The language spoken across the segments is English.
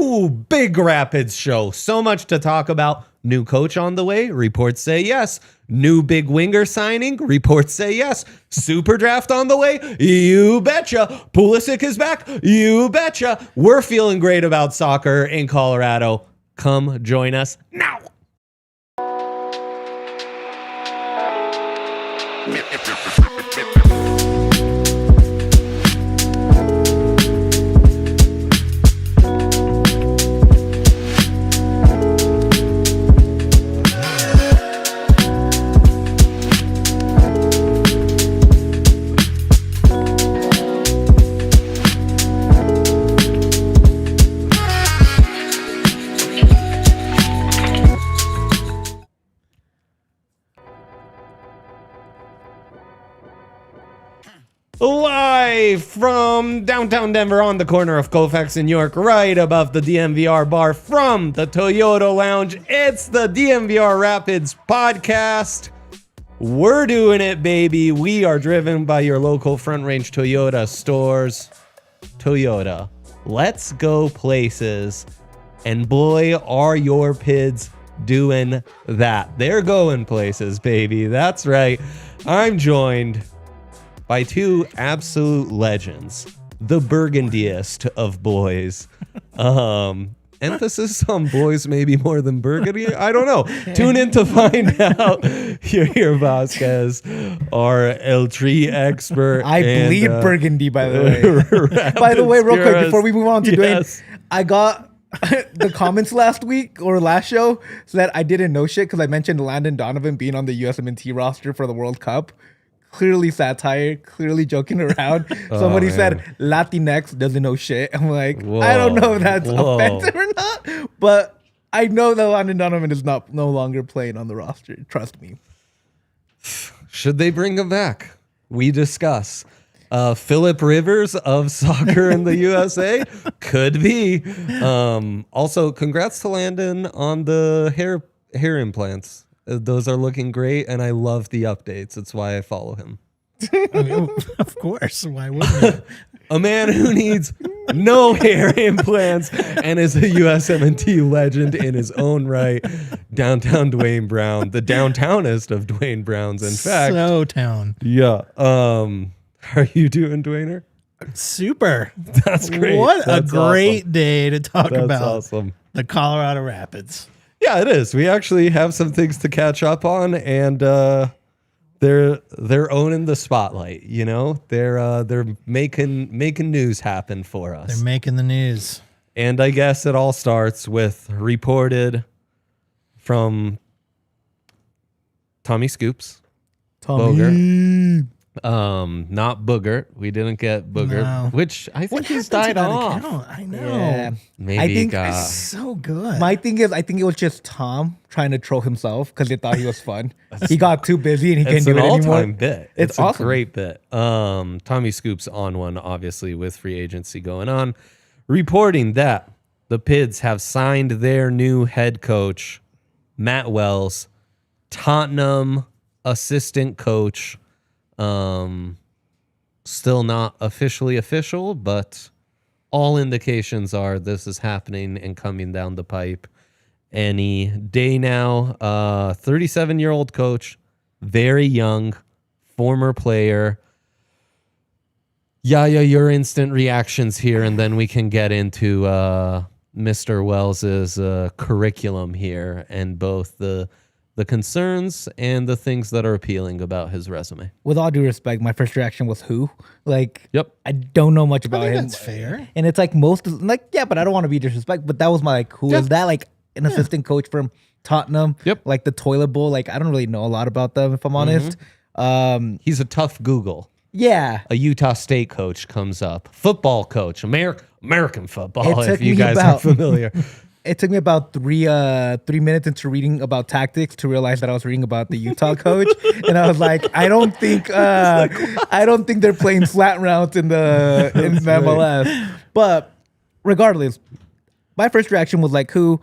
Ooh, big Rapids show. So much to talk about. New coach on the way. Reports say yes. New big winger signing. Reports say yes. Super draft on the way. You betcha. Pulisic is back. You betcha. We're feeling great about soccer in Colorado. Come join us now. Live from downtown Denver on the corner of Colfax and York, right above the DNVR bar from the Toyota Lounge. It's the DNVR Rapids podcast. We're doing it, baby. We are driven by your local Front Range Toyota stores. Toyota, let's go places. And boy, are your PIDs doing that. They're going places, baby. That's right. I'm joined by two absolute legends, the burgundiest of boys. Emphasis on boys maybe more than burgundy. I don't know. Tune in to find out. Yahir Vazquez, our L3 expert. I bleed burgundy, by the way. By the way, real quick, before we move on to Duane, I got the comments last week or last show so that I didn't know shit because I mentioned Landon Donovan being on the USMNT roster for the World Cup. Clearly satire, clearly joking around. Somebody said Latinx doesn't know shit. I'm like, whoa, I don't know if that's offensive or not, but I know that Landon Donovan is no longer playing on the roster. Trust me. Should they bring him back? We discuss. Philip Rivers of soccer in the USA? Could be. Also, congrats to Landon on the hair implants. Those are looking great, and I love the updates. That's why I follow him. I mean, of course. Why wouldn't you? A man who needs no hair implants and is a USMNT legend in his own right. Downtown Duane Brown, the downtownest of Duane Browns, in fact. So town. Yeah. How are you doing, Duaner? Super. That's great. What That's a great awesome. day to talk That's about awesome. The Colorado Rapids. Yeah, it is. We actually have some things to catch up on, and they're owning the spotlight. You know, they're making news happen for us. They're making the news, and I guess it all starts with reported from Tommy Scoops, Bogert. Not Boogert. We didn't get Boogert, No. which I think What he's happened to died that off. account? I know. Yeah. Maybe I he think got. So good. My thing is, I think it was just Tom trying to troll himself because they thought he was fun. He got too busy and he It's couldn't an do it anymore. all-time bit. It's a awesome. great bit. Tommy Scoops on one, obviously, with free agency going on, reporting that the PIDs have signed their new head coach, Matt Wells, Tottenham assistant coach. Still not officially official, but all indications are this is happening and coming down the pipe any day now. 37-year-old coach, very young, former player. Yahya, your instant reactions here, and then we can get into Mr. Wells's curriculum here and both the concerns and the things that are appealing about his resume. With all due respect, my first reaction was who? Like, Yep. I don't know much about him. That's fair. And it's like yeah, but I don't want to be disrespect. But that was my like, who is that? Like an assistant coach from Tottenham. Yep. Like the toilet bowl. Like I don't really know a lot about them if I'm honest. He's a tough Google. Yeah. A Utah State coach comes up. Football coach, American football, It took if you me guys about- are familiar. It took me about 3 minutes into reading about tactics to realize that I was reading about the Utah coach, and I was like, I don't think they're playing flat routes in the MLS. But regardless, my first reaction was like, who?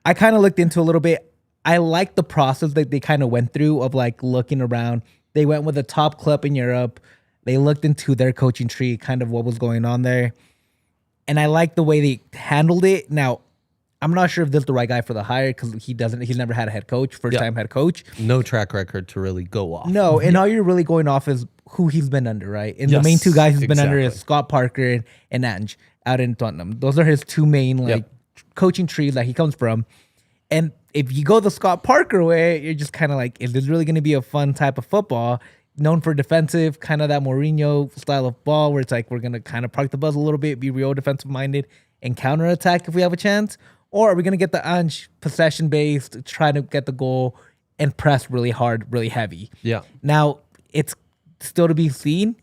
I kind of looked into a little bit. I like the process that they kind of went through of like looking around. They went with a top club in Europe. They looked into their coaching tree, kind of what was going on there. and I like the way they handled it. Now, I'm not sure if this is the right guy for the hire because he's never had a head coach, first time head coach. No track record to really go off. No, and all you're really going off is who he's been under, right? And the main two guys he's been under is Scott Parker and Ange out in Tottenham. Those are his two main coaching trees that he comes from. And if you go the Scott Parker way, you're just kind of like, is this really going to be a fun type of football? Known for defensive, kind of that Mourinho style of ball where it's like we're going to kind of park the bus a little bit, be real defensive minded, and counterattack if we have a chance? Or are we going to get the Ange possession based, try to get the goal and press really hard, really heavy? Yeah. Now, it's still to be seen.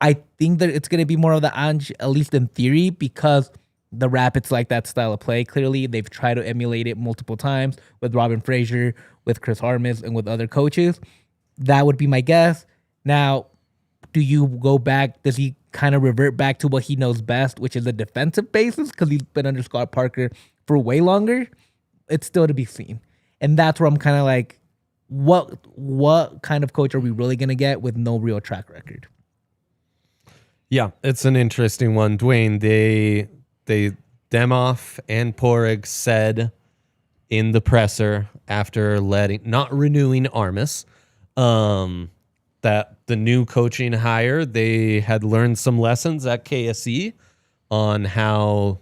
I think that it's going to be more of the Ange, at least in theory, because the Rapids like that style of play. Clearly, they've tried to emulate it multiple times with Robin Fraser, with Chris Harmis, and with other coaches. That would be my guess. Now, do you go back? Does he kind of revert back to what he knows best, which is a defensive basis? Because he's been under Scott Parker for way longer. It's still to be seen. And that's where I'm kind of like, what kind of coach are we really going to get with no real track record? Yeah, it's an interesting one. Duane, Demoff and Porig said in the presser after not renewing Armis, that the new coaching hire, they had learned some lessons at KSE on how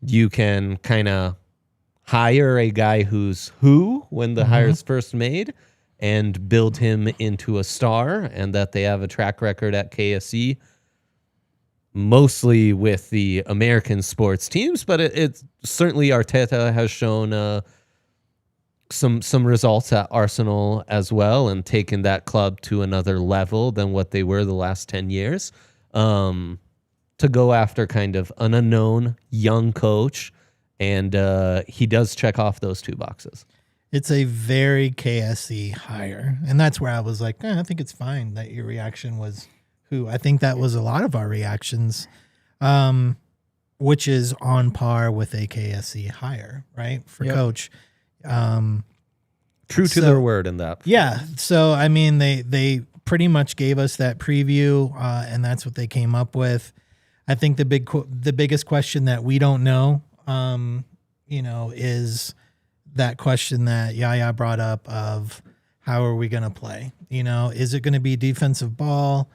you can kind of hire a guy who's when the hire's first made and build him into a star, and that they have a track record at KSE mostly with the American sports teams, but it certainly Arteta has shown some results at Arsenal as well, and taken that club to another level than what they were the last 10 years. To go after kind of an unknown young coach, and he does check off those two boxes. It's a very KSE hire, and that's where I was like, I think it's fine that your reaction was who. I think that was a lot of our reactions, which is on par with a KSE hire, right, for coach. True to their word in that. Yeah. So, I mean, they pretty much gave us that preview, and that's what they came up with. I think the biggest question that we don't know, is that question that Yahya brought up of how are we going to play? Is it going to be defensive ball,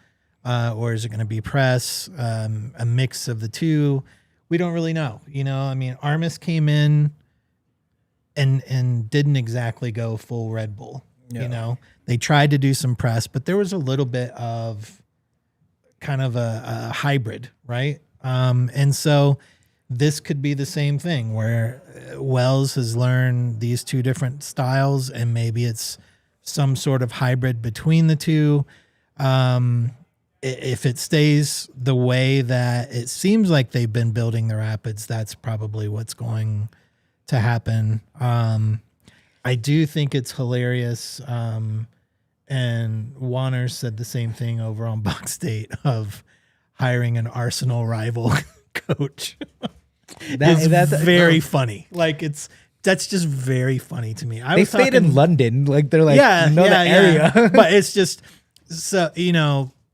or is it going to be press, a mix of the two? We don't really know. I mean, Armis came in and didn't exactly go full Red Bull. Yeah. They tried to do some press, but there was a little bit of kind of a hybrid, right? And so this could be the same thing where Wells has learned these two different styles, and maybe it's some sort of hybrid between the two. If it stays the way that it seems like they've been building the Rapids, that's probably what's going to happen. I do think it's hilarious. And Warner said the same thing over on Box State of hiring an Arsenal rival coach. That's very funny. Like that's just very funny to me. They stayed in London. Like they're like, the area. Yeah. But it's just, so,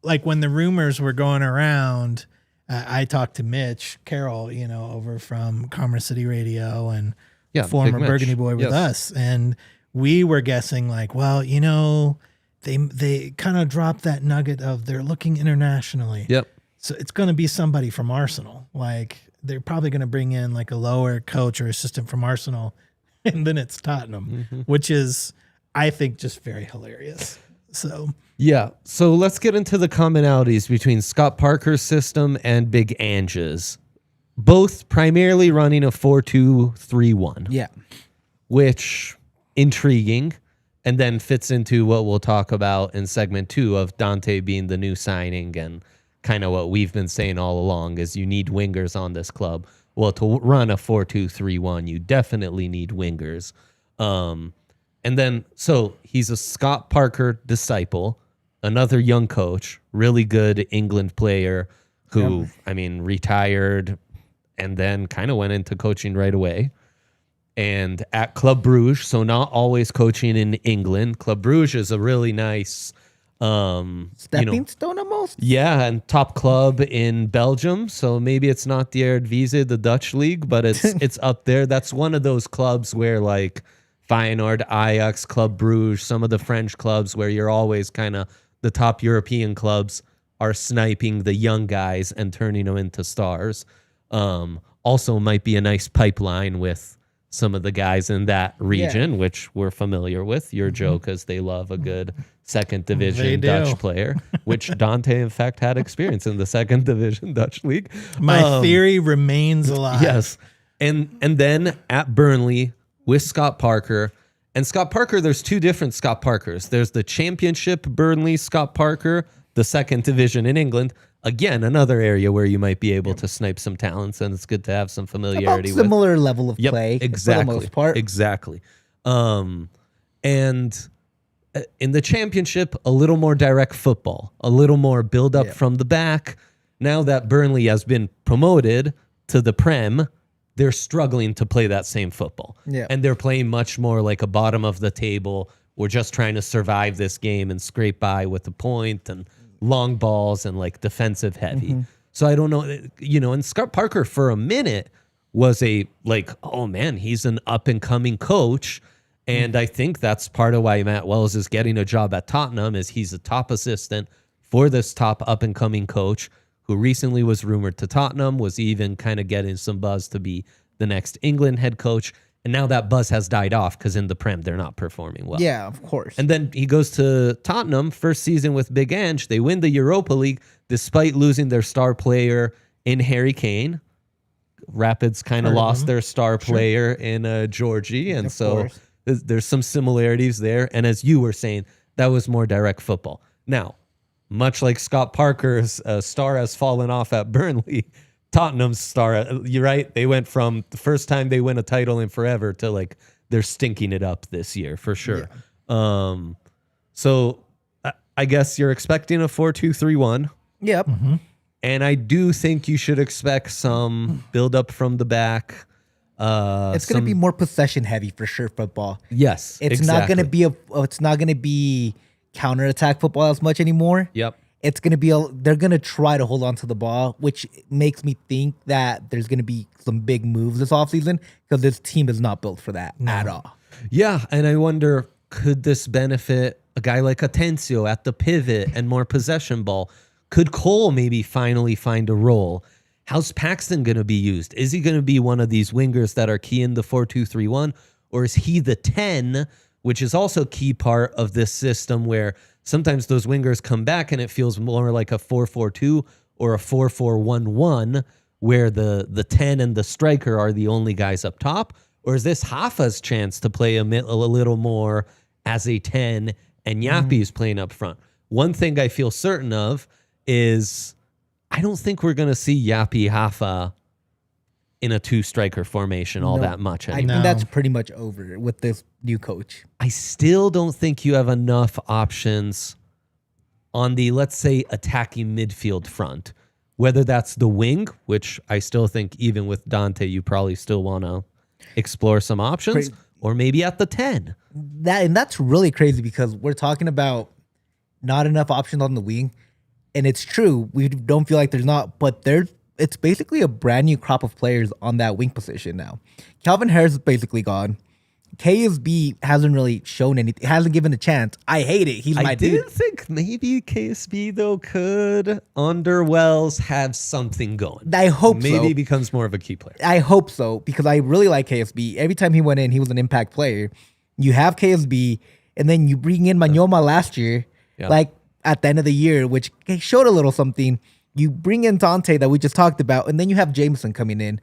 like when the rumors were going around, I talked to Mitch Carroll, over from Commerce City Radio and former Burgundy Boy with us. And we were guessing like, well, they kind of dropped that nugget of they're looking internationally. Yep. So it's going to be somebody from Arsenal. Like they're probably going to bring in like a lower coach or assistant from Arsenal, and then it's Tottenham, which is, I think, just very hilarious. So yeah. So let's get into the commonalities between Scott Parker's system and Big Ange's. Both primarily running a 4-2-3-1. Yeah. Which intriguing, and then fits into what we'll talk about in segment 2 of Dante being the new signing, and kind of what we've been saying all along is you need wingers on this club. Well, to run a 4-2-3-1, you definitely need wingers. And then, so he's a Scott Parker disciple, another young coach, really good England player who, retired and then kind of went into coaching right away. And at Club Brugge, so not always coaching in England. Club Brugge is a really nice Stepping stone almost. Yeah, and top club in Belgium. So maybe it's not the Eredivisie, the Dutch league, but it's up there. That's one of those clubs where like Feyenoord, Ajax, Club Brugge, some of the French clubs where you're always kind of the top European clubs are sniping the young guys and turning them into stars. Also might be a nice pipeline with some of the guys in that region, which we're familiar with. Your joke is they love a good second division Dutch player, which Dante, in fact, had experience in the second division Dutch league. My theory remains alive. Yes. And then at Burnley with Scott Parker. And Scott Parker, there's two different Scott Parkers. There's the championship Burnley Scott Parker, the second division in England. Again, another area where you might be able to snipe some talents, and it's good to have some familiarity with. Similar level of play, exactly, for the most part. Exactly. And in the championship, a little more direct football, a little more build up from the back. Now that Burnley has been promoted to the Prem, they're struggling to play that same football. Yeah. And they're playing much more like a bottom of the table. We're just trying to survive this game and scrape by with a point and long balls and like defensive heavy. So I don't know, and Scott Parker for a minute was oh man, he's an up and coming coach. And I think that's part of why Matt Wells is getting a job at Tottenham is he's a top assistant for this top up and coming coach who recently was rumored to Tottenham, was even kind of getting some buzz to be the next England head coach. And now that buzz has died off because in the Prem, they're not performing well. Yeah, of course. And then he goes to Tottenham, first season with Big Ange. They win the Europa League despite losing their star player in Harry Kane. Rapids kind of lost their star player in Georgie. And so there's some similarities there. And as you were saying, that was more direct football. Now, much like Scott Parker's star has fallen off at Burnley, Tottenham's star, you're right. They went from the first time they win a title in forever to like they're stinking it up this year for sure. Yeah. So I guess you're expecting a 4-2-3-1. Yep. And I do think you should expect some build up from the back. It's going to be more possession heavy for sure. Football. Yes, it's not going to be it's not going to be counterattack football as much anymore. Yep. It's going to be they're going to try to hold on to the ball, which makes me think that there's going to be some big moves this offseason because this team is not built for that at all. Yeah, and I wonder, could this benefit a guy like Atencio at the pivot and more possession ball? Could Cole maybe finally find a role? How's Paxton going to be used? Is he going to be one of these wingers that are key in the 4-2-3-1? Or is he the 10, which is also a key part of this system where sometimes those wingers come back and it feels more like a 4-4-2 or a 4-4-1-1 where the 10 and the striker are the only guys up top? Or is this Hafa's chance to play a little more as a 10 and Yapi's playing up front? One thing I feel certain of is I don't think we're going to see Yapi Hafa in a two-striker formation all that much anymore. I think that's pretty much over with this new coach. I still don't think you have enough options on the, let's say, attacking midfield front. Whether that's the wing, which I still think even with Dante, you probably still want to explore some options, or maybe at the 10. That's really crazy because we're talking about not enough options on the wing. And it's true. We don't feel like there's not, but it's basically a brand new crop of players on that wing position now. Calvin Harris is basically gone. KSB hasn't really shown anything, hasn't given a chance. I hate it. He's my dude. I did think maybe KSB, though, could, under Wells, have something going. I hope maybe he becomes more of a key player. I hope so, because I really like KSB. Every time he went in, he was an impact player. You have KSB, and then you bring in Manyoma last year, like at the end of the year, which showed a little something. You bring in Dante that we just talked about, and then you have Jameson coming in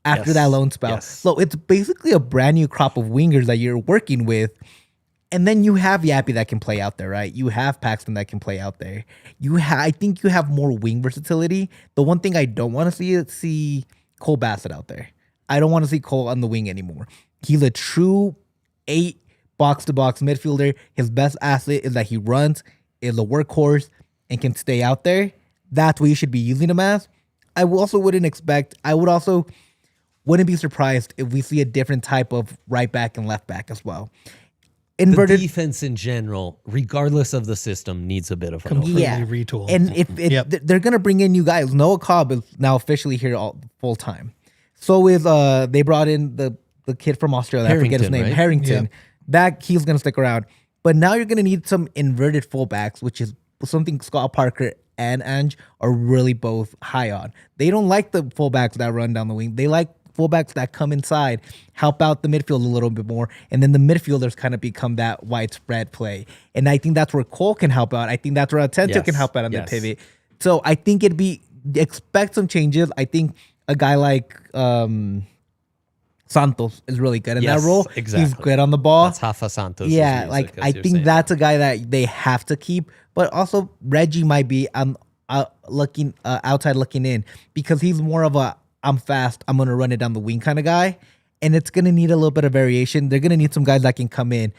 after that loan spell. Yes. So it's basically a brand new crop of wingers that you're working with. And then you have Yapi that can play out there, right? You have Paxton that can play out there. I think you have more wing versatility. The one thing I don't want to see is see Cole Bassett out there. I don't want to see Cole on the wing anymore. He's a true 8 box-to-box midfielder. His best asset is that he runs, is a workhorse, and can stay out there. That's what you should be using him as. I wouldn't be surprised if we see a different type of right back and left back as well. inverted. The defense in general, regardless of the system, needs a bit of an Completely overhaul. retool. And if they're gonna bring in new guys, Noah Cobb is now officially here full time. So is they brought in the kid from Australia. I forget his Harrington, name. right? Harrington. Yep. That he's gonna stick around. But now you're gonna need some inverted fullbacks, which is something Scott Parker and Ange are really both high on. They don't like the fullbacks that run down the wing. They like fullbacks that come inside, help out the midfield a little bit more, and then the midfielders kind of become that widespread play. And I think that's where Cole can help out. I think that's where Atento can help out on the pivot. So I think expect some changes. I think a guy like Santos is really good in that role. Exactly. He's good on the ball. That's Rafa Santos. Yeah, like I think that's a guy that they have to keep. But also Reggie might be outside looking in, because he's more of a I'm fast, I'm gonna run it down the wing kind of guy, and it's gonna need a little bit of variation. They're gonna need some guys that can come in.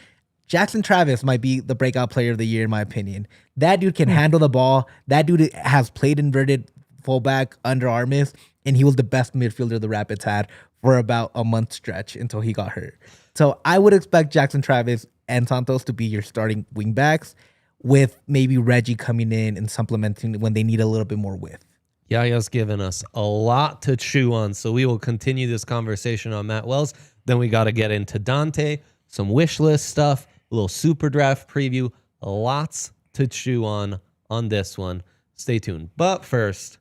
Jackson Travis might be the breakout player of the year in my opinion. That dude can handle the ball. That dude has played inverted fullback under Armis, and he was the best midfielder the Rapids had for about a month stretch until he got hurt. So I would expect Jackson Travis and Santos to be your starting wingbacks, with maybe Reggie coming in and supplementing when they need a little bit more width. Yahya's given us a lot to chew on, so we will continue this conversation on Matt Wells. Then we got to get into Dante, some wish list stuff, a little super draft preview, lots to chew on this one. Stay tuned. But first,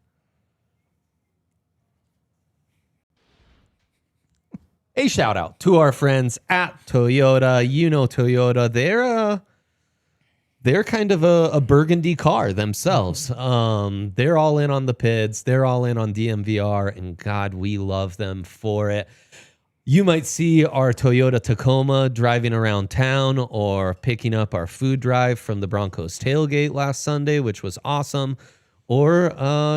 a shout out to our friends at Toyota. You know Toyota, they're kind of a burgundy car themselves. They're all in on the PIDs. They're all in on DNVR, and God, we love them for it. You might see our Toyota Tacoma driving around town, or picking up our food drive from the Broncos tailgate last Sunday, which was awesome. Or,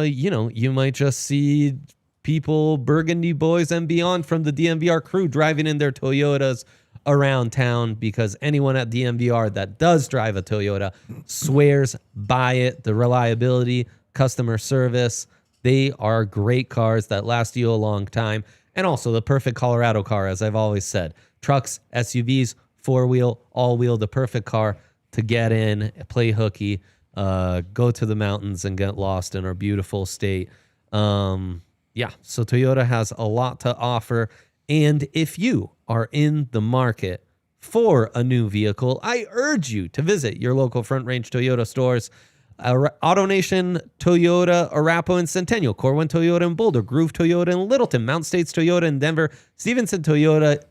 you might just see people, Burgundy boys and beyond from the DNVR crew, driving in their Toyotas around town, because anyone at DNVR that does drive a Toyota swears by it. The reliability, customer service, they are great cars that last you a long time. And also the perfect Colorado car, as I've always said. Trucks, SUVs, four-wheel, all-wheel, the perfect car to get in, play hooky, go to the mountains and get lost in our beautiful state. So Toyota has a lot to offer. And if you are in the market for a new vehicle, I urge you to visit your local Front Range Toyota stores. AutoNation Toyota, Arapahoe and Centennial, Corwin Toyota in Boulder, Groove Toyota in Littleton, Mount States Toyota in Denver, Stevenson Toyota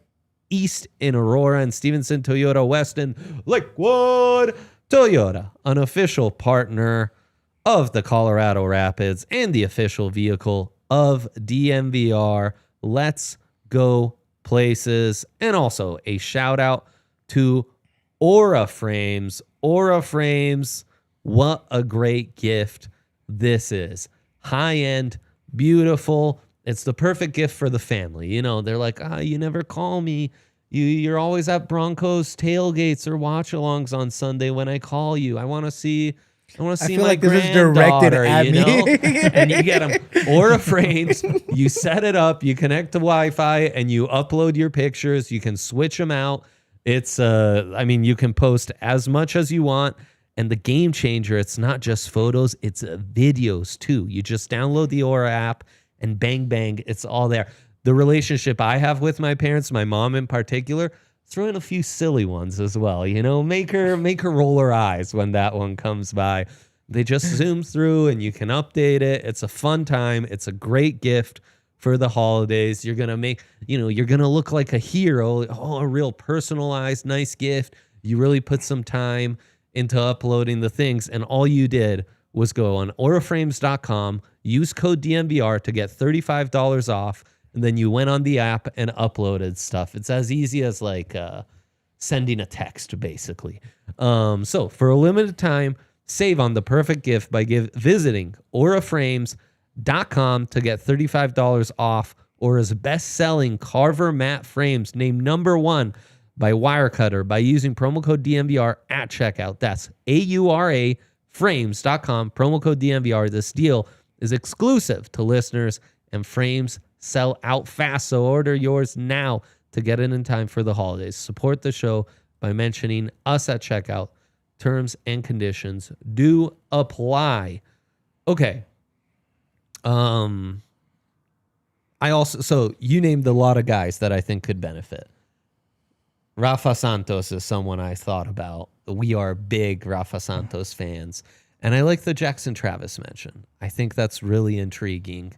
East in Aurora, and Stevenson Toyota West in Lakewood. Toyota, an official partner of the Colorado Rapids and the official vehicle of DNVR. Let's go places. And also a shout out to Aura Frames. Aura Frames, what a great gift this is. High-end, beautiful. It's the perfect gift for the family. You know, they're like, you never call me. You're always at Broncos tailgates or watch-alongs on Sunday when I call you. I want to see my like this is granddaughter, directed at you me. know? And you get them Aura Frames. You set it up. You connect to Wi-Fi, and you upload your pictures. You can switch them out. It's, you can post as much as you want. And the game changer, it's not just photos, it's videos too. You just download the Aura app, and bang, bang, it's all there. The relationship I have with my parents, my mom in particular, throw in a few silly ones as well. You know, make her roll her eyes when that one comes by. They just zoom through, and you can update it. It's a fun time. It's a great gift for the holidays. You're gonna you're gonna look like a hero. Oh, a real personalized, nice gift. You really put some time into uploading the things, and all you did was go on auraframes.com, use code DNVR to get $35 off, and then you went on the app and uploaded stuff. It's as easy as like sending a text, basically. So for a limited time, save on the perfect gift by visiting auraframes.com to get $35 off Aura's best-selling Carver matte frames, named #1 by Wirecutter by using promo code DNVR at checkout. That's AURA frames.com, promo code DNVR. This deal is exclusive to listeners, and frames sell out fast, so order yours now to get it in time for the holidays. Support the show. by mentioning us at checkout. Terms and conditions do apply. Okay. So you named a lot of guys that I think could benefit. Rafa Santos is someone I thought about. We are big Rafa Santos fans. And I like the Jackson Travis mention. I think that's really intriguing.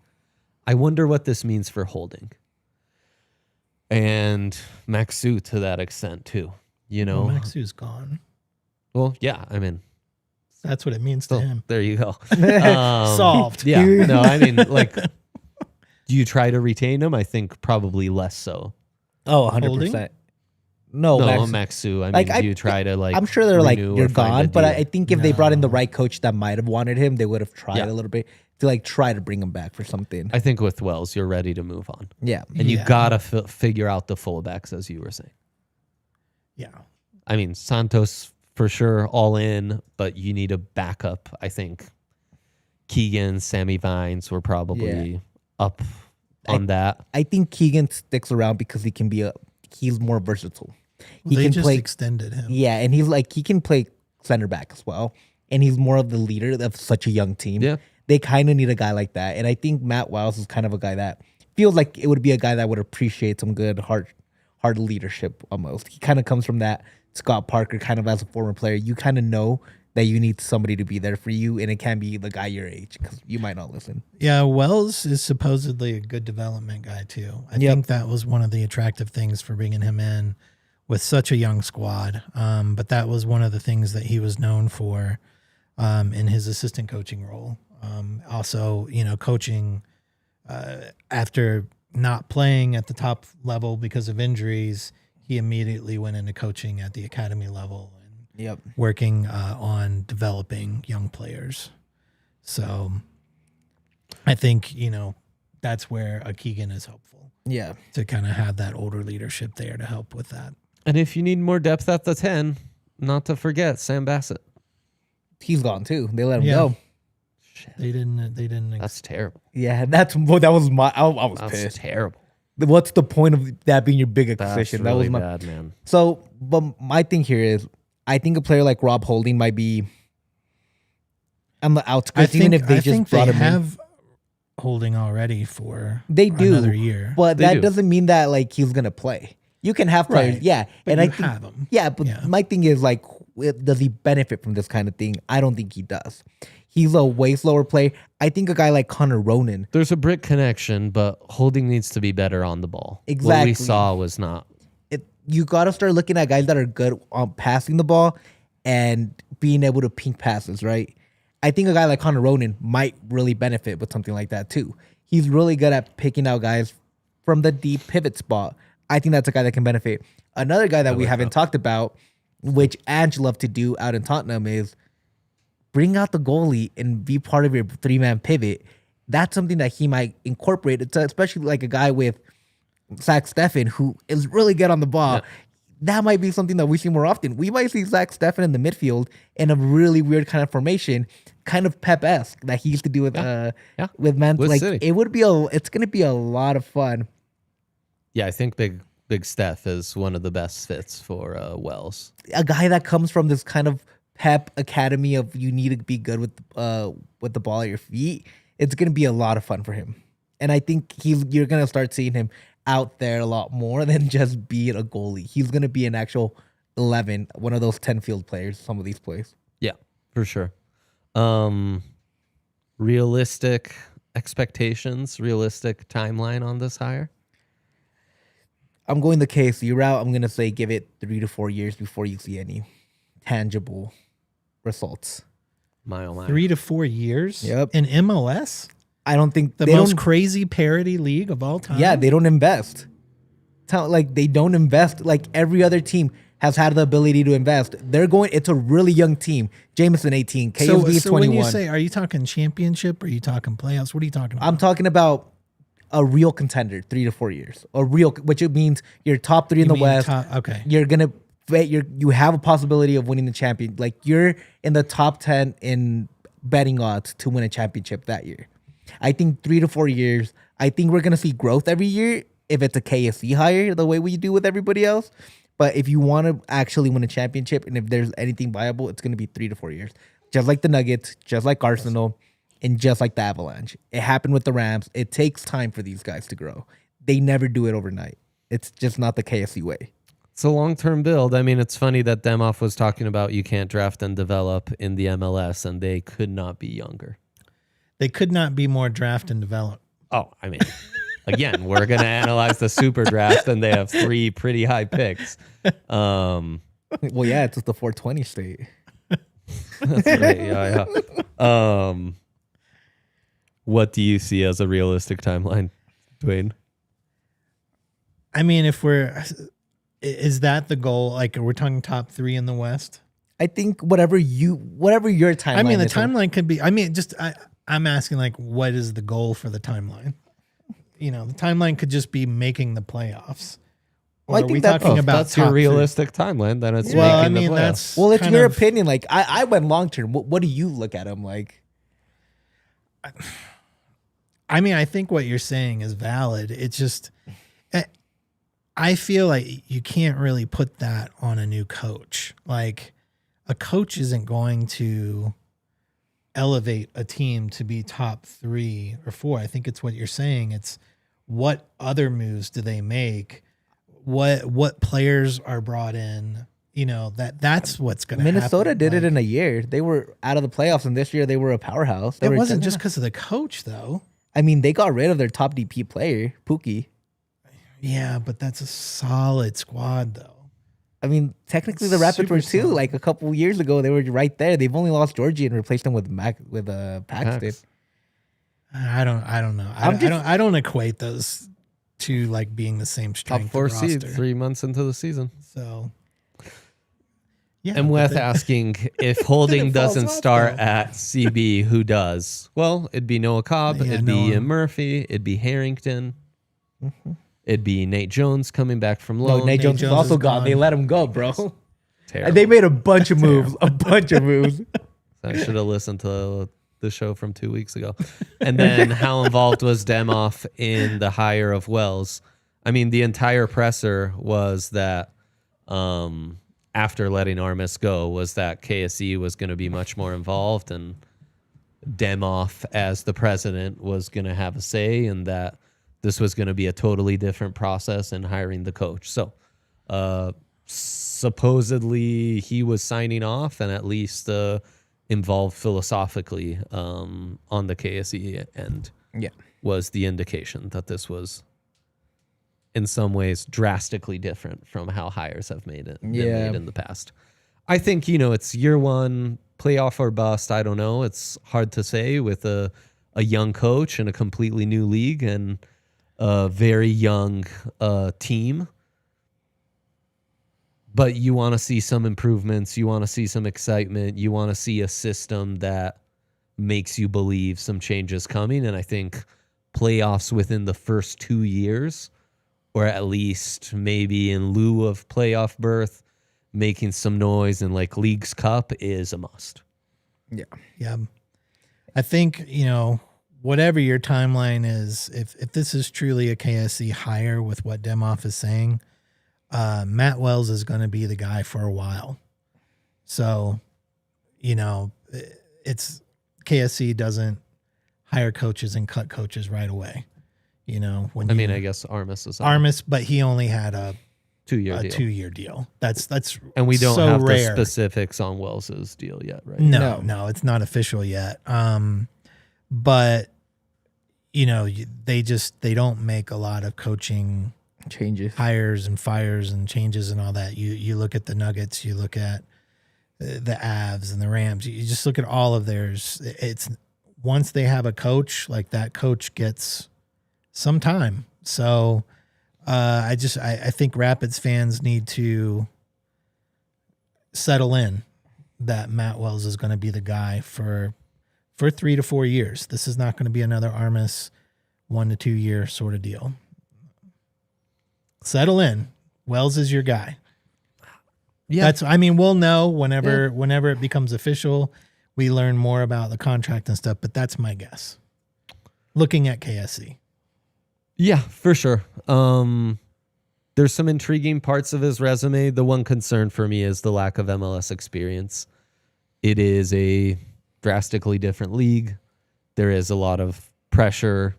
I wonder what this means for Holding. And Maxu to that extent too. You know, well, Maxu's gone. Well, yeah, I mean, that's what it means to him. There you go. Solved. Yeah. No, I mean, like, do you try to retain him? I think probably less so. Oh, 100%. No, Maxu. I mean, do you try to like? I'm sure they're like, you're gone, but I think if they brought in the right coach that might have wanted him, they would have tried a little bit to like try to bring him back for something. I think with Wells, you're ready to move on. Yeah. And you gotta figure out the fullbacks, as you were saying. Yeah. I mean, Santos for sure, all in, but you need a backup. I think Keegan, Sammy Vines were probably up on that. I think Keegan sticks around because he's more versatile. He they can just play, extended him. Yeah, and he can play center back as well. And he's more of the leader of such a young team. Yeah. They kind of need a guy like that. And I think Matt Wiles is kind of a guy that feels like it would be a guy that would appreciate some good hard leadership almost. He kind of comes from that Scott Parker kind of as a former player. You kind of know that you need somebody to be there for you, and it can be the guy your age because you might not listen. Yeah, Wells is supposedly a good development guy too. I think that was one of the attractive things for bringing him in with such a young squad. But that was one of the things that he was known for in his assistant coaching role. Also, coaching after not playing at the top level because of injuries, he immediately went into coaching at the academy level and working on developing young players. So I think, that's where a Keegan is helpful. Yeah. To kind of have that older leadership there to help with that. And if you need more depth at the 10, not to forget Sam Bassett. He's gone too. They let him go. Shit. They didn't. That's terrible. Yeah, that was my. I was That's pissed. Terrible. What's the point of that being your big acquisition? That's really that was my bad, man. So, but my thing here is, I think a player like Rob Holding might be on the outskirts. Even if they just brought him in. Holding already for another year, but that doesn't mean that like he's gonna play. You can have players, but I have him. Yeah, but my thing is like, does he benefit from this kind of thing? I don't think he does. He's a way slower player. I think a guy like Connor Ronan. There's a brick connection, but Holding needs to be better on the ball. Exactly. What we saw was not. You got to start looking at guys that are good on passing the ball and being able to pink passes, right? I think a guy like Connor Ronan might really benefit with something like that too. He's really good at picking out guys from the deep pivot spot. I think that's a guy that can benefit. Another guy that we haven't talked about, which Ange loved to do out in Tottenham, is bring out the goalie and be part of your three-man pivot. That's something that he might incorporate. It's especially like a guy with Zach Steffen, who is really good on the ball. Yeah. That might be something that we see more often. We might see Zach Steffen in the midfield in a really weird kind of formation, kind of Pep-esque that he used to do with Man. Like City. It's gonna be a lot of fun. Yeah, I think Big Steph is one of the best fits for Wells. A guy that comes from this kind of Pep academy of you need to be good with the ball at your feet. It's gonna be a lot of fun for him, and I think you're gonna start seeing him out there a lot more than just being a goalie. He's gonna be an actual 11, one of those 10 field players. Some of these plays. Yeah, for sure. Realistic expectations, realistic timeline on this hire. I'm going the KC route. I'm gonna say give it 3 to 4 years before you see any tangible results. My oh my. 3 to 4 years. Yep. In MLS. I don't think the most crazy parody league of all time. Yeah, they don't invest. They don't invest. Like every other team has had the ability to invest. It's a really young team. Jameson 18, KSV is 21. So when you say, are you talking championship or are you talking playoffs? What are you talking about? I'm talking about a real contender, 3 to 4 years. Which it means you're top 3 in the West. Okay. You're gonna you have a possibility of winning the champion. Like you're in the top 10 in betting odds to win a championship that year. I think 3 to 4 years. I think we're gonna see growth every year if it's a KSC hire, the way we do with everybody else. But if you want to actually win a championship, and if there's anything viable, it's going to be 3 to 4 years. Just like the Nuggets, just like Arsenal, and just like the Avalanche. It happened with the Rams. It takes time for these guys to grow. They never do it overnight. It's just not the KFC way. It's a long-term build. I mean, it's funny that Demoff was talking about you can't draft and develop in the MLS, and they could not be younger. They could not be more draft and develop. Oh, I mean, again, we're going to analyze the super draft, and they have 3 pretty high picks. Well, yeah, it's just the 420 state. That's right. Yeah. What do you see as a realistic timeline, Duane? I mean, is that the goal? Like, we're talking top 3 in the West? I think whatever your timeline. I mean, the timeline could be. I mean, I'm asking, like, what is the goal for the timeline? You know, the timeline could just be making the playoffs. Or well, are we talking about that's your realistic timeline? Then it's well, I making mean, the playoffs. that's well, it's kind your of, opinion. Like, I went long term. What do you look at them like? I mean, I think what you're saying is valid. It's just, I feel like you can't really put that on a new coach. Like, a coach isn't going to elevate a team to be top 3 or 4. I think it's what you're saying. It's what other moves do they make? What players are brought in? You know, that's what's going to happen. Minnesota did it in a year. They were out of the playoffs, and this year they were a powerhouse. It wasn't just because of the coach, though. I mean, they got rid of their top DP player, Pookie. Yeah, but that's a solid squad, though. I mean, technically the Rapids were too. solid. Like a couple years ago, they were right there. They've only lost Georgie and replaced them with Paxton. I don't know. I don't equate those to like being the same strength. Top 4 of seed roster. 3 months into the season. So, yeah. And Weth asking if Holding It falls doesn't off, start though. at CB, who does? Well, it'd be Noah Cobb, Yeah, it'd be Noah. Ian Murphy, it'd be Harrington, it'd be Nate Jones coming back from loan. No, Nate Jones is Jones also is gone. gone. They let him go, bro. Terrible. They made a bunch of moves. I should have listened to the show from 2 weeks ago. And then how involved was Demoff in the hire of Wells? I mean, the entire presser was that after letting Armis go, was that KSE was going to be much more involved, and Demoff, as the president, was going to have a say, and that this was going to be a totally different process in hiring the coach. So supposedly he was signing off and at least involved philosophically on the KSE end. Yeah. Was the indication that this was in some ways drastically different from how hires have been made in the past. I think, it's year one, playoff or bust. I don't know. It's hard to say with a young coach and a completely new league and a very young team. But you want to see some improvements. You want to see some excitement. You want to see a system that makes you believe some changes coming. And I think playoffs within the first 2 years, or at least maybe in lieu of playoff berth, making some noise in like League's Cup is a must. Yeah. Yeah. I think, whatever your timeline is, if this is truly a KSC hire with what Demoff is saying, Matt Wells is going to be the guy for a while. So, it's KSC doesn't hire coaches and cut coaches right away. I guess Armis is Armis, but he only had a 2-year deal. 2-year deal. That's and we don't so have rare. the specifics on Wells's deal yet, right? No, it's not official yet. But they don't make a lot of coaching Changes, hires and fires and changes and all that. You look at the Nuggets, you look at the Avs and the Rams. You just look at all of theirs. It's once they have a coach, like that coach gets some time. So I think Rapids fans need to settle in that Matt Wells is going to be the guy for 3 to 4 years. This is not going to be another Armis 1 to 2 year sort of deal. Settle in. Wells is your guy. Yeah. We'll know whenever it becomes official, we learn more about the contract and stuff, but that's my guess. Looking at KSC. Yeah, for sure. There's some intriguing parts of his resume. The one concern for me is the lack of MLS experience. It is a drastically different league. There is a lot of pressure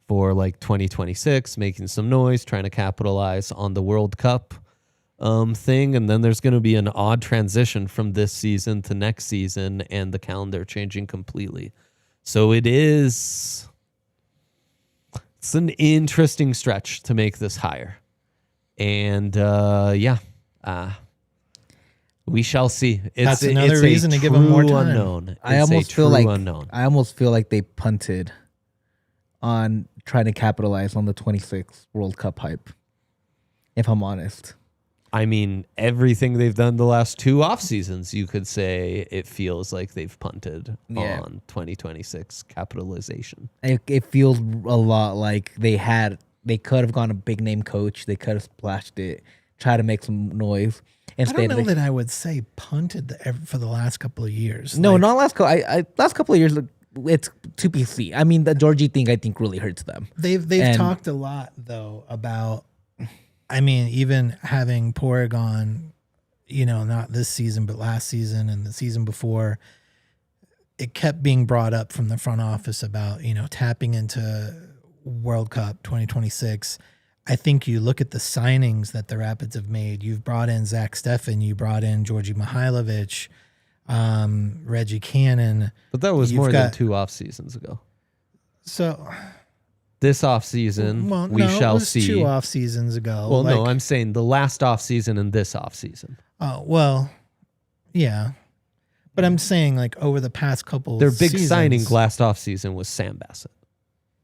for like 2026, making some noise, trying to capitalize on the World Cup thing. And then there's going to be an odd transition from this season to next season and the calendar changing completely. So it's an interesting stretch to make this hire. And we shall see. That's another reason to give him more time. Unknown. I almost feel like they punted on trying to capitalize on the 26 World Cup hype, if I'm honest. I mean, everything they've done the last 2 off seasons, you could say it feels like they've punted on 2026 capitalization. It feels a lot like they could have gone a big name coach. They could have splashed it, try to make some noise. Instead, I don't know that I would say punted for the last couple of years. No, not last couple. Last couple of years, it's to be seen. I mean, the Georgie thing I think really hurts them. They've talked a lot though about. I mean, even having Porygon, not this season but last season and the season before, it kept being brought up from the front office about tapping into World Cup 2026. I think you look at the signings that the Rapids have made. You've brought in Zach Steffen, you brought in Georgi Mihailovic, Reggie Cannon. But that was more than 2 off seasons ago. So this off season, we shall see. 2 off seasons ago. Well, no, I'm saying the last off season and this off season. Oh, well, yeah. But I'm saying like over the past couple their big seasons, signing last off season was Sam Bassett.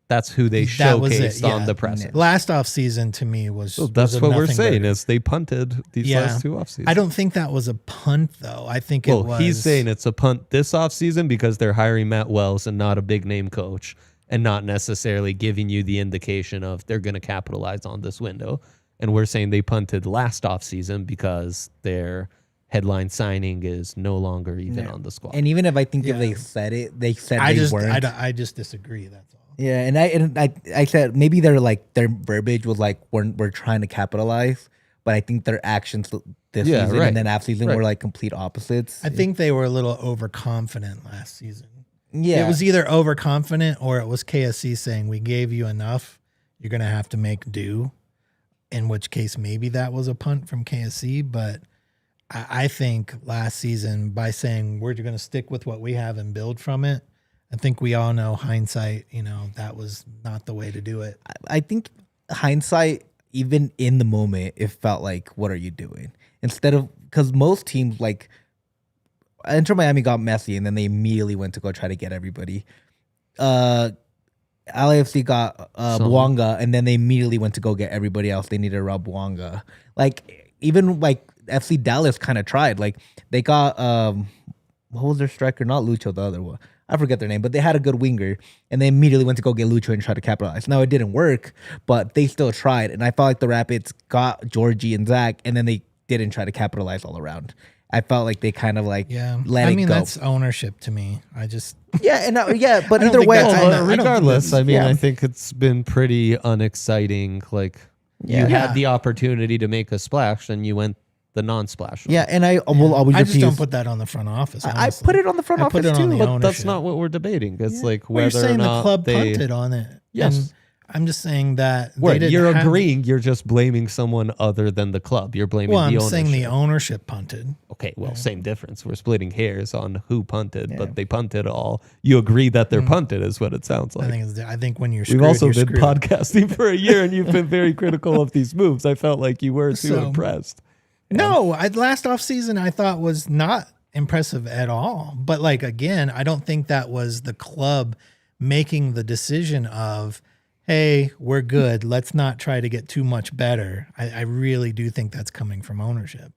That's who they showcased on the presser. Last off season to me was. So that's was what we're saying better. Is they punted these last 2 off seasons. I don't think that was a punt though. I think it was. He's saying it's a punt this off season because they're hiring Matt Wells and not a big name coach, and not necessarily giving you the indication of they're going to capitalize on this window. And we're saying they punted last off season because their headline signing is no longer even on the squad. And even if I think if they said it, they said weren't. I just disagree. That's all. Yeah, and I said maybe their verbiage was like we're trying to capitalize, but I think their actions this season and then after season were like complete opposites. I think they were a little overconfident last season. Yeah, it was either overconfident or it was KSC saying we gave you enough, you're gonna have to make do. In which case, maybe that was a punt from KSC, but I think last season by saying we're going to stick with what we have and build from it, I think we all know hindsight, that was not the way to do it. I think hindsight, even in the moment, it felt like, what are you doing? Instead of, because most teams like, Inter Miami got messy and then they immediately went to go try to get everybody. LAFC got Bouanga and then they immediately went to go get everybody else. They needed to rob Bouanga. Like, even like FC Dallas kind of tried. Like, they got, what was their striker? Not Lucho, the other one. I forget their name, but they had a good winger, and they immediately went to go get Lucho and try to capitalize. Now, it didn't work, but they still tried, and I felt like the Rapids got Georgie and Zach, and then they didn't try to capitalize all around. I felt like they kind of like let it go. That's ownership to me. I just but either way, regardless, I think it's been pretty unexciting. Like you had the opportunity to make a splash, and you went the non-splash. Yeah, and I will always. I just don't put that on the front office. I put it on the front office too, but that's not what we're debating. It's like whether you're saying or not the club punted on it. Yes. And I'm just saying that you're agreeing. You're just blaming someone other than the club. You're blaming the ownership. I'm saying the ownership punted. Okay, well, same difference. We're splitting hairs on who punted, but they punted all. You agree that they're punted is what it sounds like. I think when you're screwed, we've also been screwed. Podcasting for a year, and you've been very critical of these moves. I felt like you were too impressed. No, last offseason I thought was not impressive at all. But like, again, I don't think that was the club making the decision of, hey, we're good. Let's not try to get too much better. I really do think that's coming from ownership.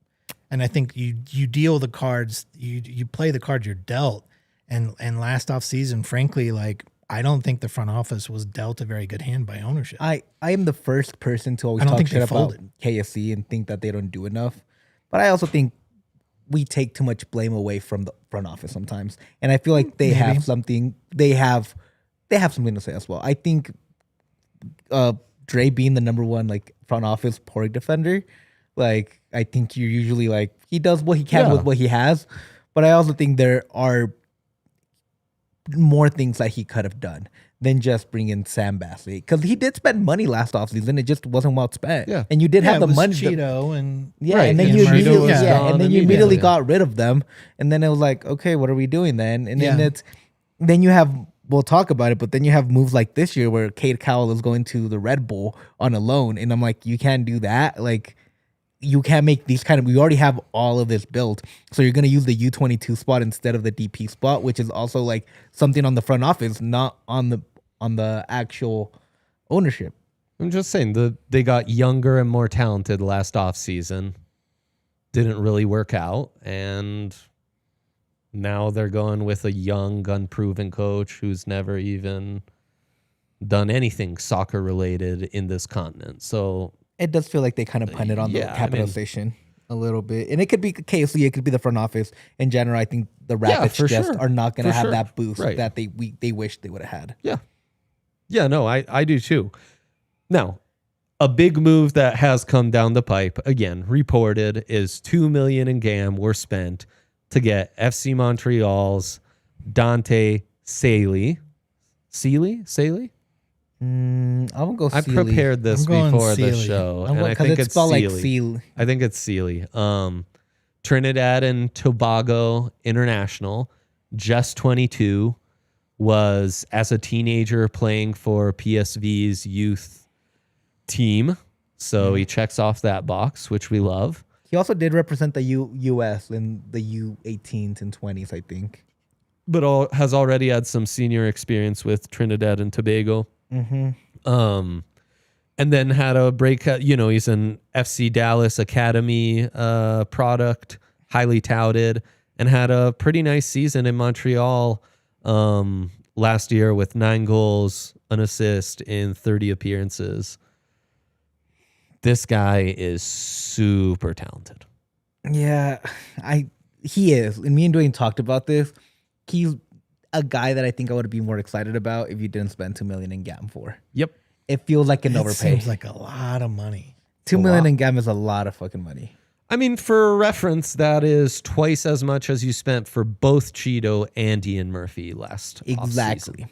And I think you deal the cards, you play the cards you're dealt. And last offseason, frankly, like, I don't think the front office was dealt a very good hand by ownership. I am the first person to always talk shit about KSC and think that they don't do enough. But I also think we take too much blame away from the front office sometimes. And I feel like they have something to say as well. I think Dre being the number one like front office point defender, like I think you're usually like he does what he can with what he has, but I also think there are more things that he could have done than just bring in Sam Bassey, because he did spend money last offseason. It just wasn't well spent. Yeah, and you did have the money. Cheeto and and then you immediately got rid of them, and then it was like, okay, what are we doing then? And then you have. We'll talk about it, but then you have moves like this year where Cade Cowell is going to the Red Bull on a loan, and I'm like, you can't do that. Like, you can't make these kind of. We already have all of this built, so you're gonna use the U22 spot instead of the DP spot, which is also like something on the front office, not on the actual ownership. I'm just saying they got younger and more talented last offseason. Didn't really work out, and now they're going with a young, unproven coach who's never even done anything soccer related in this continent. So it does feel like they kind of punted on the capitalization a little bit. And it could be KFC, it could be the front office. In general, I think the Rapids are not going to have that boost that they wish they would have had. Yeah. Yeah, no, I do too. Now, a big move that has come down the pipe, again, reported, is $2 million in GAM were spent to get FC Montreal's Dante Sealy. Sealy? I'm gonna go. I prepared this before the show, and I think it's Sealy. Like Sealy. I think it's Sealy. Trinidad and Tobago International, just 22, was as a teenager playing for PSV's youth team. So he checks off that box, which we love. He also did represent the U.S. in the U18s and 20s, I think. But has already had some senior experience with Trinidad and Tobago. Mm-hmm. And then had a break. He's an FC Dallas Academy product, highly touted, and had a pretty nice season in Montreal last year with 9 goals, an assist in 30 appearances. This guy is super talented. Yeah, he is. And me and Duane talked about this. He's a guy that I think I would be more excited about if you didn't spend $2 million in GAM for. Yep. It feels like an overpay. Seems like a lot of money. $2 million in GAM is a lot of fucking money. I mean, for reference, that is twice as much as you spent for both Cheeto and Ian Murphy last Exactly.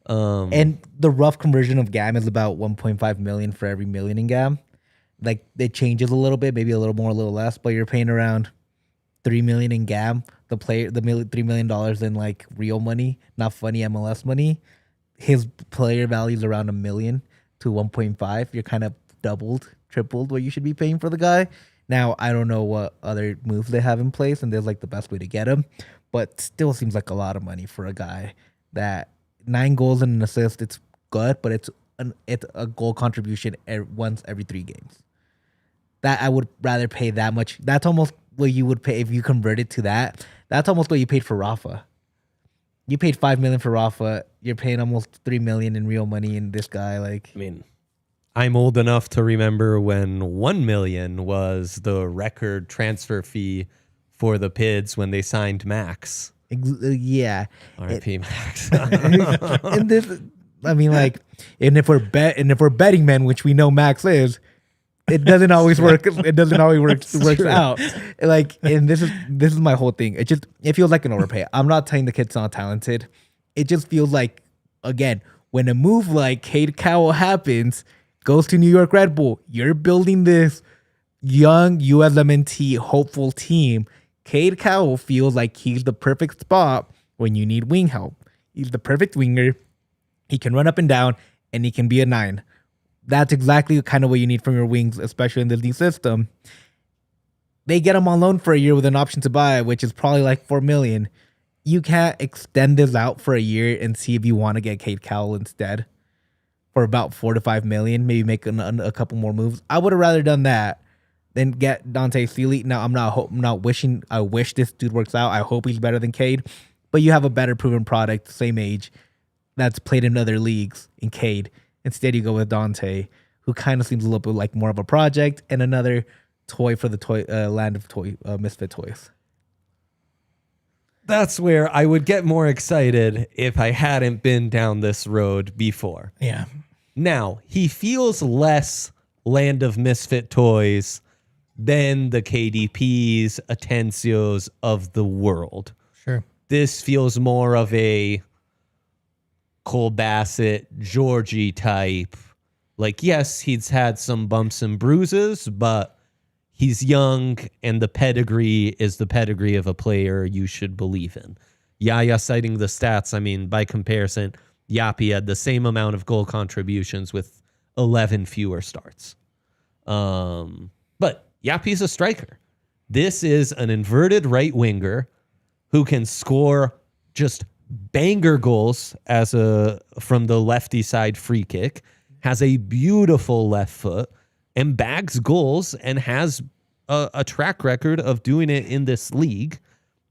offseason. And the rough conversion of GAM is about 1.5 million for every million in GAM. Like, it changes a little bit, maybe a little more, a little less, but you're paying around $3 million in GAM. $3 million in like real money, not funny MLS money. His player value is around $1 million to 1.5. You're kind of tripled what you should be paying for the guy. Now, I don't know what other moves they have in place, and there's like the best way to get him, but still seems like a lot of money for a guy that 9 goals and an assist. It's good, but it's a goal contribution once every 3 games. That I would rather pay that much. That's almost what you would pay if you converted to that. That's almost what you paid for Rafa. You paid $5 million for Rafa. You're paying almost $3 million in real money in this guy. Like, I mean, I'm old enough to remember when $1 million was the record transfer fee for the Pids when they signed Max. Yeah, RIP Max. And this, I mean, like, and if we're betting men, which we know Max is, it doesn't always work. It doesn't always work out. Like, and this is my whole thing. It feels like an overpay. I'm not saying the kid's not talented. It just feels like, again, when a move like Cade Cowell happens, goes to New York Red Bull, you're building this young USMNT hopeful team. Cade Cowell feels like he's the perfect spot when you need wing help. He's the perfect winger. He can run up and down, and he can be a 9. That's exactly kind of what you need from your wings, especially in this new system. They get him on loan for a year with an option to buy, which is probably like $4 million. You can't extend this out for a year and see if you want to get Cade Cowell instead for about $4 to $5 million. Maybe make a couple more moves. I would have rather done that than get Dante Sealy. Now, I'm not wishing. I wish this dude works out. I hope he's better than Cade, but you have a better proven product, same age, that's played in other leagues in Cade. Instead, you go with Dante, who kind of seems a little bit like more of a project and another toy for the land of misfit toys. That's where I would get more excited if I hadn't been down this road before. Yeah. Now, he feels less land of misfit toys than the KDPs, Atencios of the world. Sure. This feels more of a Cole Bassett, Georgie type. Like, yes, he's had some bumps and bruises, but he's young, and the pedigree is the pedigree of a player you should believe in. Yahya citing the stats, I mean, by comparison, Yapi had the same amount of goal contributions with 11 fewer starts. But Yapi's a striker. This is an inverted right winger who can score just banger goals from the lefty side free kick, has a beautiful left foot, and bags goals and has a track record of doing it in this league,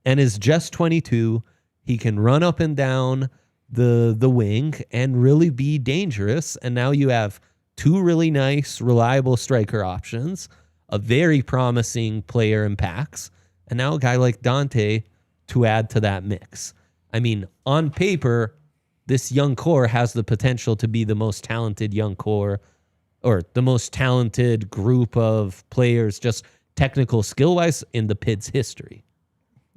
and is just 22. He can run up and down the wing and really be dangerous. And now you have two really nice, reliable striker options, a very promising player in Pax, and now a guy like Dante to add to that mix. I mean, on paper, this young core has the potential to be the most talented young core, or the most talented group of players, just technical skill-wise, in the PID's history.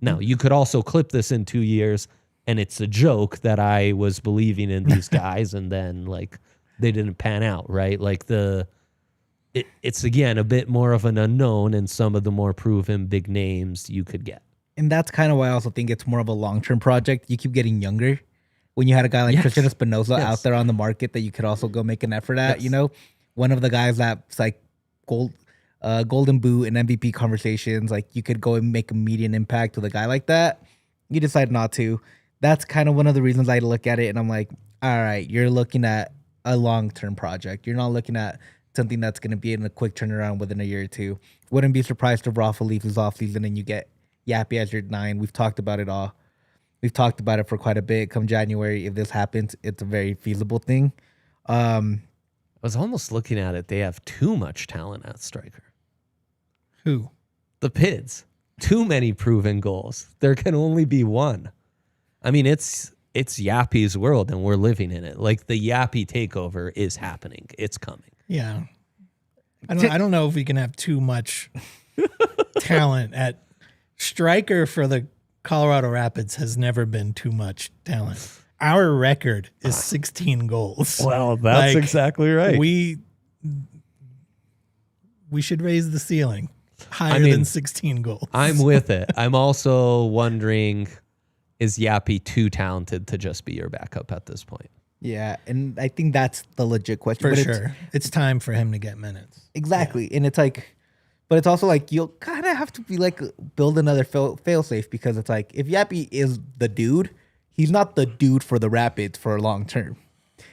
Now, you could also clip this in 2 years, and it's a joke that I was believing in these guys, and then, like, they didn't pan out, right? Like, it's again, a bit more of an unknown in some of the more proven big names you could get. And that's kind of why I also think it's more of a long-term project. You keep getting younger. When you had a guy like Christian Espinosa out there on the market that you could also go make an effort at, you know, one of the guys that's like Golden Boot and MVP conversations, like you could go and make a median impact with a guy like that. You decide not to. That's kind of one of the reasons I look at it, and I'm like, all right, you're looking at a long-term project. You're not looking at something that's going to be in a quick turnaround within a year or two. Wouldn't be surprised if Rafa leaves his offseason and you get Yapi as your 9. We've talked about it all. We've talked about it for quite a bit. Come January, if this happens, it's a very feasible thing. I was almost looking at it. They have too much talent at striker. Who? The PIDs. Too many proven goals. There can only be one. I mean, it's Yapi's world, and we're living in it. Like, the Yapi takeover is happening. It's coming. Yeah. I don't know if we can have too much talent at striker. For the Colorado Rapids has never been too much talent. Our record is 16 goals. Well, that's exactly right. We should raise the ceiling higher than 16 goals. I'm with it. I'm also wondering, is Yapi too talented to just be your backup at this point? Yeah, and I think that's the legit question. For sure. It's time for him to get minutes. Exactly. Yeah. And it's like, but it's also like, you'll kind of have to be like, build another fail safe, because it's like, if Yapi is the dude, he's not the dude for the Rapids for a long term.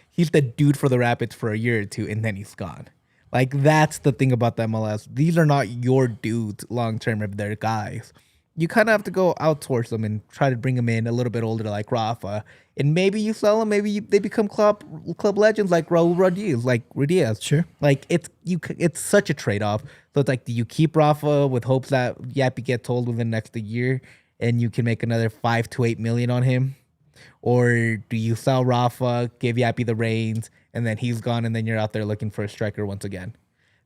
He's the dude for the Rapids for a year or two, and then he's gone. Like, that's the thing about the MLS. These are not your dudes long term if they're guys. You kind of have to go outsource them and try to bring them in a little bit older, like Rafa. And maybe you sell them, maybe they become club legends like Raul Ruiz. Sure. Like, it's such a trade-off. So it's like, do you keep Rafa with hopes that Yapi gets told within the next year and you can make another $5 to $8 million on him? Or do you sell Rafa, give Yapi the reins, and then he's gone, and then you're out there looking for a striker once again?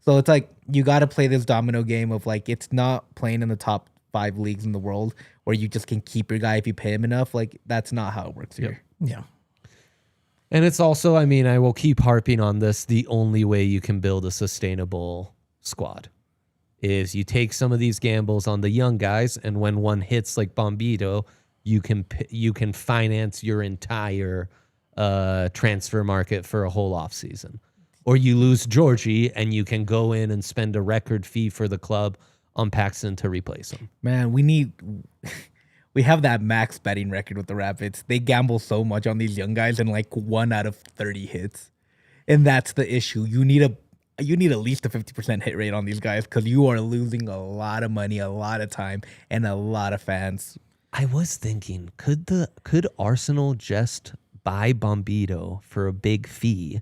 So it's like, you got to play this domino game of, like, it's not playing in the top 5 leagues in the world where you just can keep your guy if you pay him enough. Like, that's not how it works here. Yeah. And it's also, I mean, I will keep harping on this, the only way you can build a sustainable squad is you take some of these gambles on the young guys, and when one hits like Bombito, you can finance your entire transfer market for a whole offseason. Or you lose Georgie, and you can go in and spend a record fee for the club on Paxton to replace him. Man, we have that max betting record with the Rapids. They gamble so much on these young guys, and like 1 out of 30 hits. And that's the issue. You need at least a 50% hit rate on these guys, because you are losing a lot of money, a lot of time, and a lot of fans. I was thinking, could Arsenal just buy Bombito for a big fee,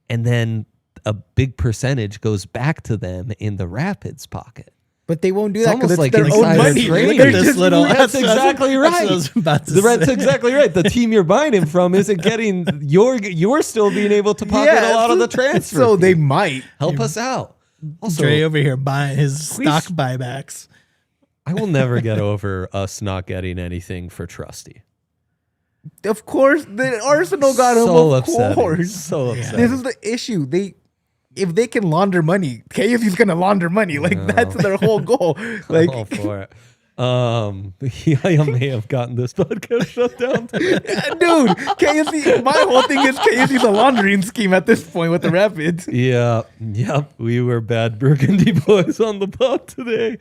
and then a big percentage goes back to them in the Rapids pocket? But they won't do that because almost it's like their own insider money. trading. Look at this little. That's exactly right. That's exactly right. The team you're buying him from isn't getting. You're still being able to pocket a lot of the transfer. So fee. they might Help us out. Also, Dre over here buying his stock buybacks. I will never get over us not getting anything for Trusty. Of course, the Arsenal got him. So Of upsetting. course, So upsetting. this is the issue. If they can launder money, KFC's gonna launder money. Like that's their whole goal. Like all for it. I may have gotten this podcast shut down today. dude, KFC. My whole thing is KFC's a laundering scheme at this point with the Rapids. Yeah. Yep. We were bad Burgundy boys on the pod today.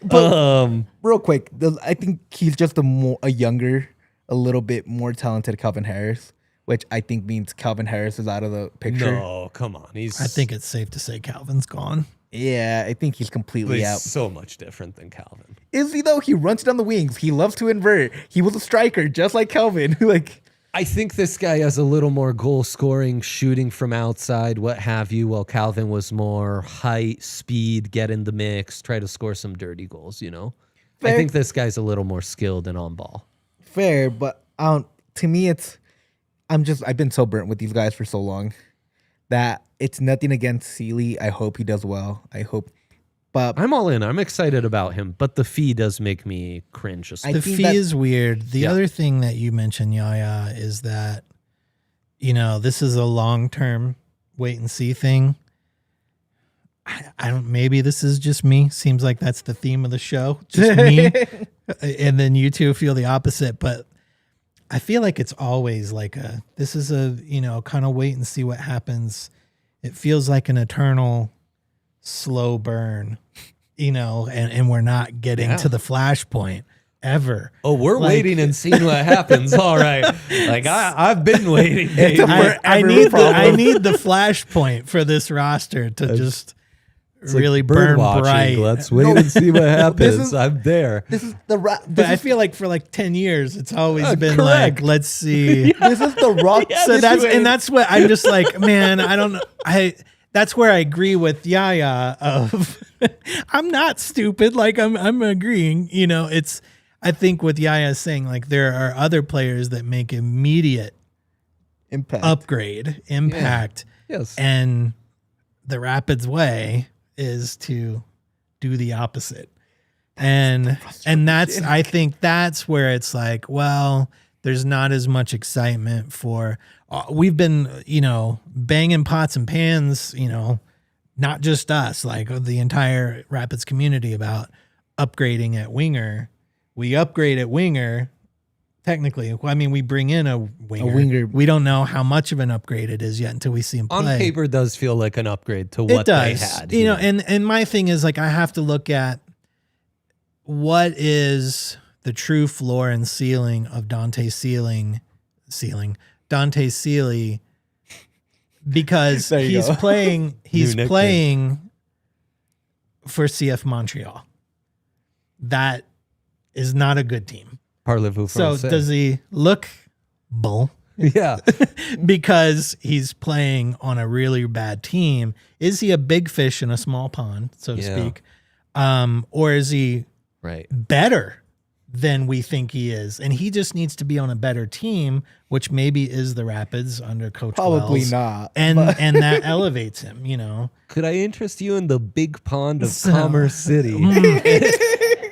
But real quick, I think he's just a younger, a little bit more talented Calvin Harris, which I think means Calvin Harris is out of the picture. No, come on. I think it's safe to say Calvin's gone. Yeah, I think he's completely he's out. so much different than Calvin. Is he though? He runs down the wings. He loves to invert. He was a striker, just like Calvin. Like I think this guy has a little more goal scoring, shooting from outside, what have you, while Calvin was more height, speed, get in the mix, try to score some dirty goals, you know? Fair. I think this guy's a little more skilled and on ball. fair, but to me, I've been so burnt with these guys for so long that it's nothing against Sealy. I hope he does well. But I'm all in. I'm excited about him, but the fee does make me cringe. The fee is weird. The other thing that you mentioned, Yaya, is that, this is a long-term wait and see thing. I don't, maybe this is just me. Seems like that's the theme of the show. Just me. And then you two feel the opposite, but I feel like it's always like this is a, kind of wait and see what happens. It feels like an eternal slow burn, and we're not getting to the flashpoint ever. Oh, we're waiting and seeing what happens. All right. Like I've been waiting. I need the flashpoint for this roster to just really burn bright. Let's wait and see what happens. I'm there. This is but I feel like for like 10 years, it's always been correct. like, let's see. This is the rock. So that's what I'm just like, man, I don't know. That's where I agree with Yaya of I'm not stupid. Like I'm agreeing, I think what Yaya is saying, like there are other players that make immediate impact. Yes. And the Rapids way is to do the opposite. And that's, I think that's where it's like, well, there's not as much excitement for, we've been, banging pots and pans, not just us, like the entire Rapids community about upgrading at winger. We upgrade at winger. Technically, I mean, we bring in a winger. We don't know how much of an upgrade it is yet until we see him play. On paper, does feel like an upgrade to what they had. And my thing is like I have to look at what is the true floor and ceiling of Dante Sealy, because he's playing for CF Montreal. That is not a good team. Parlez-vous français. So does he look bull? Yeah. Because he's playing on a really bad team. Is he a big fish in a small pond, so to speak? Or is he better than we think he is? And he just needs to be on a better team, which maybe is the Rapids under Coach Probably Wells. not. And that elevates him, Could I interest you in the big pond of Commerce City?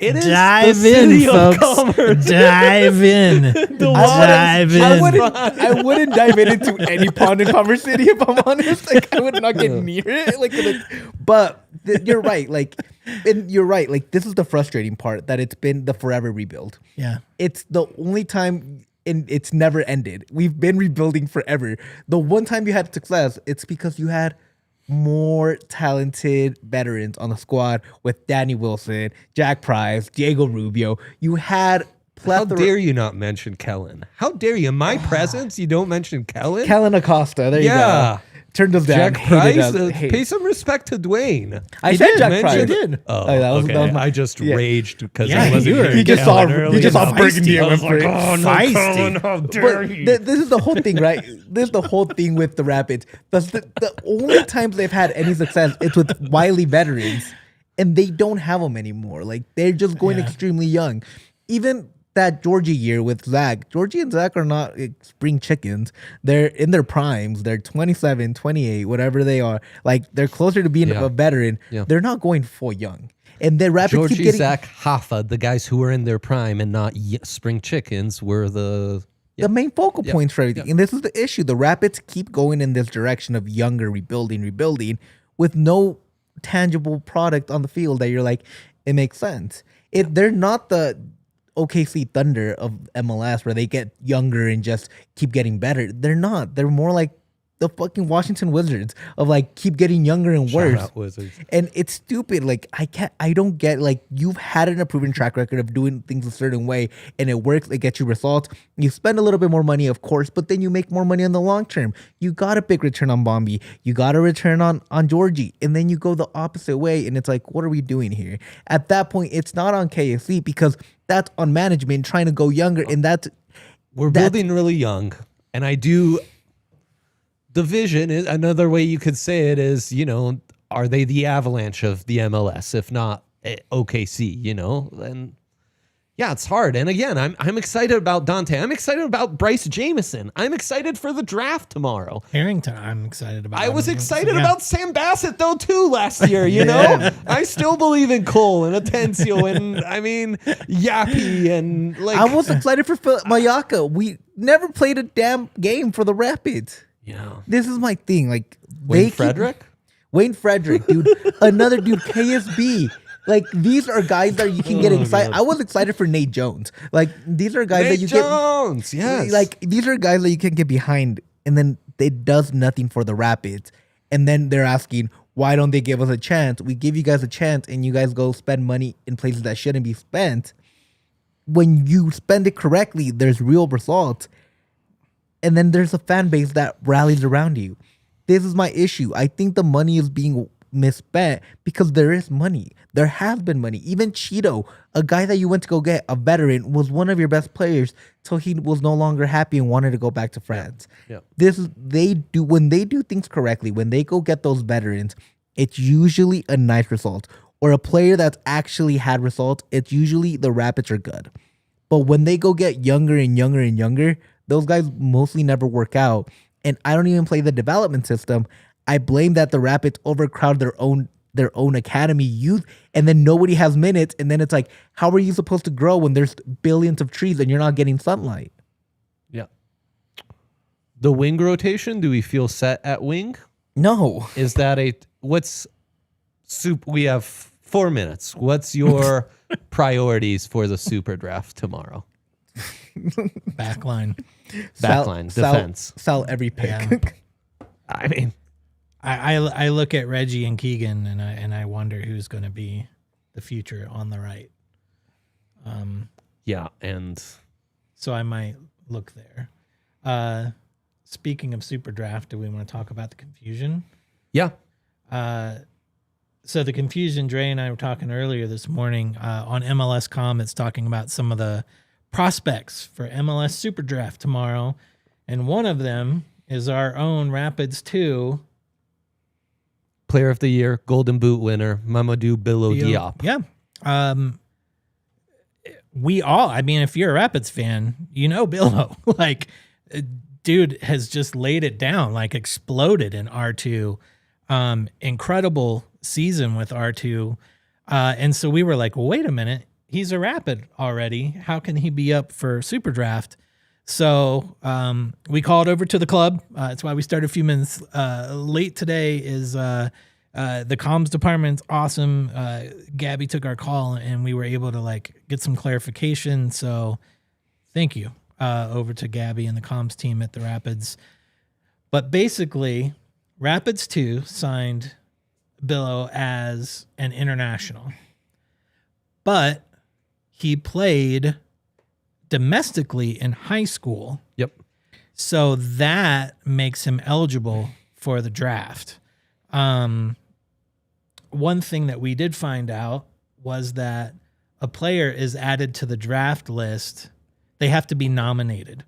It is dive the in, city of folks. commerce. Dive in. Dive in. I wouldn't dive into any pond in Commerce City if I'm honest. Like I would not get near it. But you're right. You're right. Like this is the frustrating part that it's been the forever rebuild. Yeah. It's the only time. And it's never ended. We've been rebuilding forever. The one time you had success, it's because you had more talented veterans on the squad with Danny Wilson, Jack Price, Diego Rubio. You had plethora. How dare you not mention Kellen? How dare you? In my presence, you don't mention Kellen? Kellen Acosta. There you go. Turned us down. Jack Price? Pay some respect to Duane. I said Jack Price. You did. Oh, that was I just raged because Yeah, I wasn't hearing He just saw Kellen Burgundy and went for it. oh, no, Feisty. Kellen, how dare you? This is the whole thing, right? This is the whole thing with the Rapids. The only times they've had any success is with wily veterans. And they don't have them anymore. Like, they're just going extremely young. Even that Georgie year with Zach. Georgie and Zach are not spring chickens. They're in their primes. They're 27, 28, whatever they are. Like, they're closer to being a veteran. Yeah. They're not going full young. And the Rapids Georgie, keep getting... Zach, Hoffa, the guys who were in their prime and not spring chickens were the main focal points for everything. And this is the issue. The Rapids keep going in this direction of younger, rebuilding, with no tangible product on the field that you're like, it makes sense. They're not the OKC Thunder of MLS where they get younger and just keep getting better. They're not. They're more like the fucking Washington Wizards of like keep getting younger and worse. Shout out Wizards. And it's stupid. Like I don't get, like, you've had a proven track record of doing things a certain way and it works, it gets you results. You spend a little bit more money, of course, but then you make more money in the long term. You got a big return on Bombi. You got a return on Georgie. And then you go the opposite way and it's like, what are we doing here? At that point, it's not on KFC because that's on management trying to go younger. And we're building really young. And I do... The vision is another way you could say it is, are they the Avalanche of the MLS? If not OKC, and yeah, it's hard. And again, I'm excited about Dante. I'm excited about Bryce Jamison. I'm excited for the draft tomorrow. Harrington, I'm excited about. I was excited about Sam Bassett though too last year. I still believe in Cole and Atencio and Yappy and like. I was excited for Mayaka. We never played a damn game for the Rapids. Yeah, this is my thing. Like Wayne Frederick, dude, another dude, KSB. Like, these are guys that you can get excited. I was excited for Nate Jones. Like, these are guys that you get. Yes. Like, these are guys that you can get behind, and then it does nothing for the Rapids. And then they're asking, why don't they give us a chance? We give you guys a chance, and you guys go spend money in places that shouldn't be spent. When you spend it correctly, there's real results. And then there's a fan base that rallies around you. This is my issue. I think the money is being misspent because there is money. There has been money. Even Cheeto, a guy that you went to go get, a veteran, was one of your best players till he was no longer happy and wanted to go back to France. Yeah. When they do things correctly, when they go get those veterans, it's usually a nice result. Or a player that's actually had results, it's usually the Rapids are good. But when they go get younger and younger and younger, those guys mostly never work out. And I don't even play the development system. I blame that the Rapids overcrowd their own academy youth, and then nobody has minutes. And then it's like, how are you supposed to grow when there's billions of trees and you're not getting sunlight? Yeah. The wing rotation, do we feel set at wing? No. Is that we have 4 minutes. What's your priorities for the super draft tomorrow? Backline, defense. Sell every pick. Yeah. I mean, I look at Reggie and Keegan and I wonder who's going to be the future on the right. Yeah, and so I might look there. Speaking of super draft, do we want to talk about the confusion? Yeah. So the confusion, Dre and I were talking earlier this morning on MLS.com. It's talking about some of the prospects for MLS Super Draft tomorrow, and one of them is our own Rapids 2 Player of the Year, Golden Boot winner, Mamadou Bilo Diop. Yeah. If you're a Rapids fan, you know Bilo. Like, dude has just laid it down, like exploded in R2. Incredible season with R2. And so we were like, well, wait a minute. He's a Rapid already. How can he be up for Super Draft? So we called over to the club. That's why we started a few minutes late today. Is the comms department's awesome. Gabby took our call and we were able to get some clarification. So thank you over to Gabby and the comms team at the Rapids. But basically, Rapids 2 signed Bilo as an international, but he played domestically in high school. Yep. So that makes him eligible for the draft. One thing that we did find out was that a player is added to the draft list. They have to be nominated.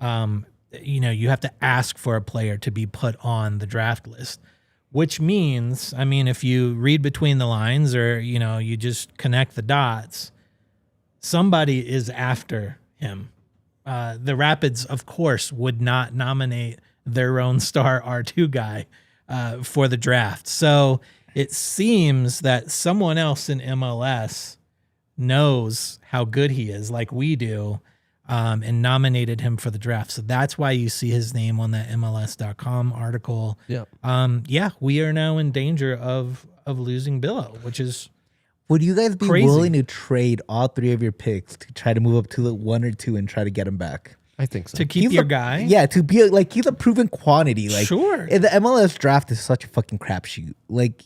You have to ask for a player to be put on the draft list. which means, I mean, if you read between the lines or, you just connect the dots, somebody is after him. The Rapids, of course, would not nominate their own star R2 guy for the draft. So it seems that someone else in MLS knows how good he is, like we do, and nominated him for the draft. So that's why you see his name on that MLS.com article. Yeah. We are now in danger of losing Billo, which is Would you guys be crazy. willing to trade all 3 of your picks to try to move up to 1 or 2 and try to get him back? I think so. to keep your guy. Yeah, to be like he's a proven quantity. Like, Sure. The MLS draft is such a fucking crapshoot. Like,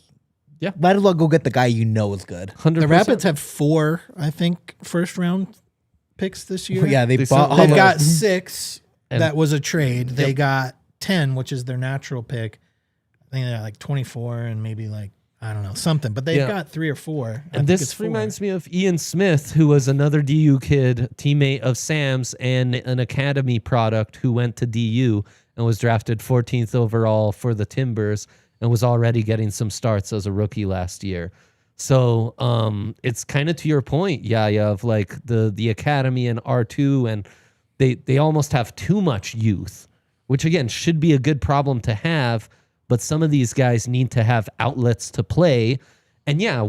Yeah. might as well go get the guy you know is good. 100%. The Rapids have 4, I think, first round picks this year. Yeah, They bought. certainly They've Almost. got 6 And- that was a trade. They got 10, which is their natural pick. I think they're like 24 and maybe like, I don't know, something. But they've Yeah. got 3 or 4. I And think this it's 4. reminds me of Ian Smith, who was another DU kid, teammate of Sam's, and an academy product who went to DU and was drafted 14th overall for the Timbers and was already getting some starts as a rookie last year. So it's kind of to your point, Yahya, of like the academy and R2, and they almost have too much youth, which again should be a good problem to have. But some of these guys need to have outlets to play. And yeah,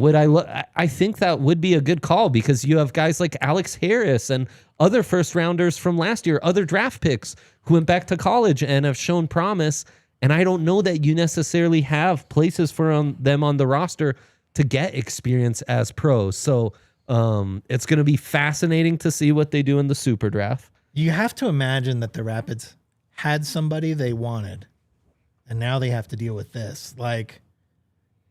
I think that would be a good call because you have guys like Alex Harris and other first rounders from last year, other draft picks who went back to college and have shown promise. And I don't know that you necessarily have places for them on the roster to get experience as pros. So it's going to be fascinating to see what they do in the super draft. You have to imagine that the Rapids had somebody they wanted, and now they have to deal with this. Like,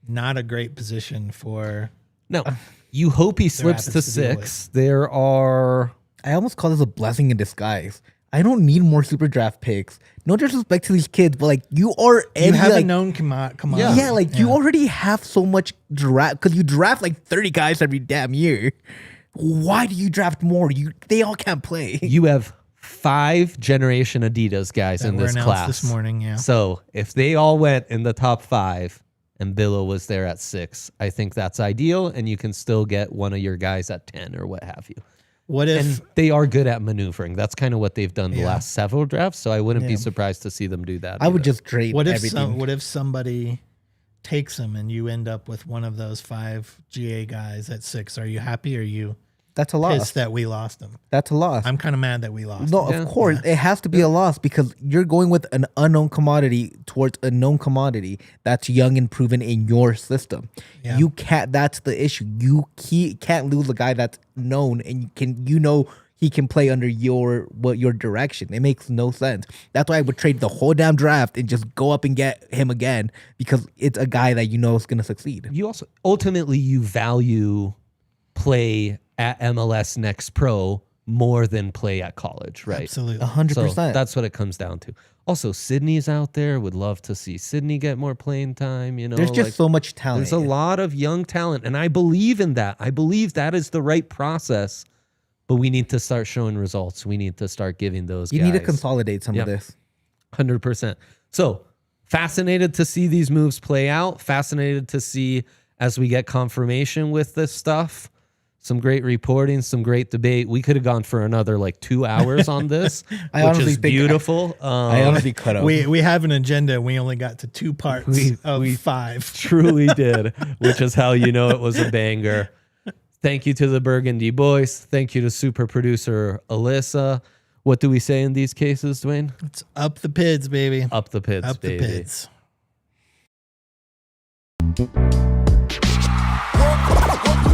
not a great position for. No, you hope he slips to Rapids to deal 6. There are. I almost call this a blessing in disguise. I don't need more super draft picks. No disrespect to these kids, but like you are, You have like, a known commodity. yeah, like you already have so much draft because you draft like 30 guys every damn year. Why do you draft more? They all can't play. You have 5 generation Adidas guys in were this announced class this morning. Yeah. So if they all went in the top 5 and Billo was there at 6, I think that's ideal, and you can still get one of your guys at 10 or what have you. What if And they are good at maneuvering. That's kind of what they've done the Yeah. last several drafts. So I wouldn't be Yeah. surprised to see them do that. I would either. just trade what if everything. what if somebody takes him and you end up with one of those 5 GA guys at 6? Are you happy or are you That's a loss. pissed that we lost him? That's a loss. I'm kind of mad that we lost No, him. of course. It has to be a loss because you're going with an unknown commodity towards a known commodity that's young and proven in your system. Yeah. You can't, that's the issue. You can't lose a guy that's known and he can play under your direction. It makes no sense. That's why I would trade the whole damn draft and just go up and get him again because it's a guy that you know is going to succeed. You also ultimately you value play at MLS Next Pro more than play at college, right? Absolutely. 100%. So that's what it comes down to. Also, Sydney's out there. Would love to see Sydney get more playing time. You know, There's just so much talent. There's a lot of young talent, and I believe in that. I believe that is the right process. But we need to start showing results. We need to start giving those. You guys. need to consolidate some Yep. of this. 100%. So fascinated to see these moves play out. Fascinated to see as we get confirmation with this stuff. Some great reporting, some great debate. We could have gone for another like 2 hours on this, I which honestly is think beautiful. I honestly cut out. We have an agenda. We only got to 2 parts We- of we- 5. truly did, which is how you know it was a banger. Thank you to the Burgundy boys. Thank you to super producer Alyssa. What do we say in these cases, Duane? It's up the pids, baby. Up the pits, Up the baby. pids.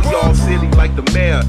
We all silly like the mayor.